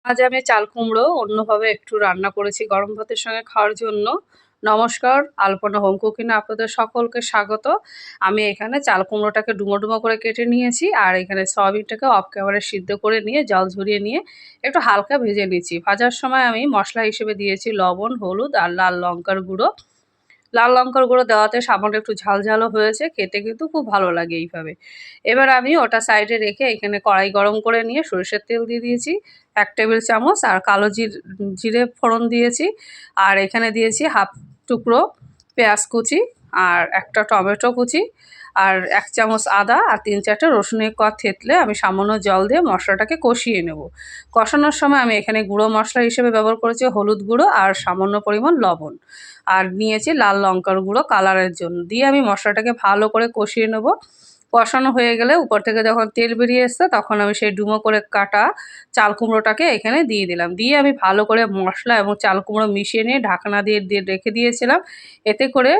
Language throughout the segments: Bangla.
আজ আমি চাল কুমড়ো অন্যভাবে একটু রান্না করেছি গরম ভাতের সঙ্গে খাওয়ার জন্য। নমস্কার, আলপনা হোম কুকিং এ আপনাদের সকলকে স্বাগত। আমি এখানে চাল কুমড়োটাকে ডুমো, ডুমো করে কেটে নিয়েছি। আর এখানে সয়াবিনটাকে অফ ক্যামেরায় সিদ্ধ করে নিয়ে জল ঝরিয়ে নিয়ে একটু হালকা ভেজে নিচ্ছি। ভাজার সময় আমি মসলা হিসেবে দিয়েছি লবণ, হলুদ আর লাল লঙ্কার গুঁড়ো। লাল লঙ্কার গুঁড়ো দেওয়াতে সামান্য একটু ঝাল ঝালও হয়েছে, খেতে কিন্তু খুব ভালো লাগে এইভাবে। এবার আমি ওটা সাইডে রেখে এখানে কড়াই গরম করে নিয়ে সরিষার তেল দিয়ে দিয়েছি ১ টেবিল চামচ, আর কালো জিরে ফোড়ন দিয়েছি। আর এখানে দিয়েছি হাফ টুকরো পেঁয়াজ কুচি, আর একটা টমেটো কুচি, আর ১ চামচ আদা, আর ৩-৪টা রসুনের কোয়া থেঁতলে আমি সামান্য জল দিয়ে মশলাটাকে কষিয়ে নেব। কষানোর সময় আমি এখানে গুঁড়ো মশলা হিসেবে ব্যবহার করেছি হলুদ গুঁড়ো আর সামান্য পরিমাণ লবণ, আর নিয়েছি লাল লঙ্কার গুঁড়ো কালারের জন্য। দিয়ে আমি মশলাটাকে ভালো করে কষিয়ে নেব। কষানো হয়ে গেলে উপর থেকে যখন তেল বেরিয়ে এসছে তখন আমি সেই ডুমো করে কাটা চাল কুমড়োটাকে এখানে দিয়ে দিলাম। দিয়ে আমি ভালো করে মশলা এবং চাল কুমড়ো মিশিয়ে নিয়ে ঢাকনা দিয়ে রেখে দিয়েছিলাম। এতে করে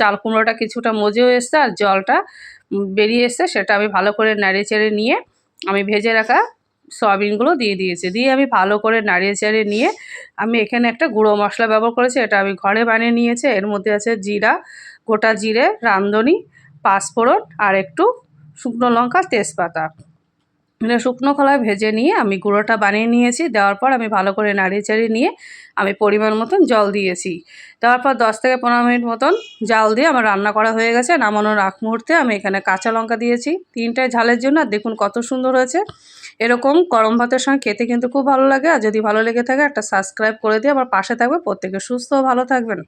চাল কুমড়োটা কিছুটা মজেও এসছে আর জলটা বেরিয়ে এসছে, সেটা আমি ভালো করে নাড়িয়ে চেড়ে নিয়ে আমি ভেজে রাখা সয়াবিনগুলো দিয়ে দিয়েছি। দিয়ে আমি ভালো করে নাড়িয়ে চেড়ে নিয়ে আমি এখানে একটা গুঁড়ো মশলা ব্যবহার করেছি, এটা আমি ঘরে বানিয়ে নিয়েছি। এর মধ্যে আছে জিরা, গোটা জিরে, রাঁধুনি, পাঁচফোড়ন আর একটু শুকনো লঙ্কা, তেজপাতা। মানে শুকনো খোলায় ভেজে নিয়ে আমি গুঁড়োটা বানিয়ে নিয়েছি। দেওয়ার পর আমি ভালো করে নাড়িয়ে চাড়িয়ে নিয়ে আমি পরিমাণ মতন জল দিয়েছি। দেওয়ার পর ১০ থেকে ১৫ মিনিট মতন জাল দিয়ে আমার রান্না করা হয়ে গেছে। নামানোর আগ মুহূর্তে আমি এখানে কাঁচা লঙ্কা দিয়েছি ৩টায় ঝালের জন্য। আর দেখুন কত সুন্দর হয়েছে। এরকম গরম ভাতের সঙ্গে খেতে কিন্তু খুব ভালো লাগে। আর যদি ভালো লেগে থাকে একটা সাবস্ক্রাইব করে দিয়ে আমার পাশে থাকবে। প্রত্যেকে সুস্থ ও ভালো থাকবেন।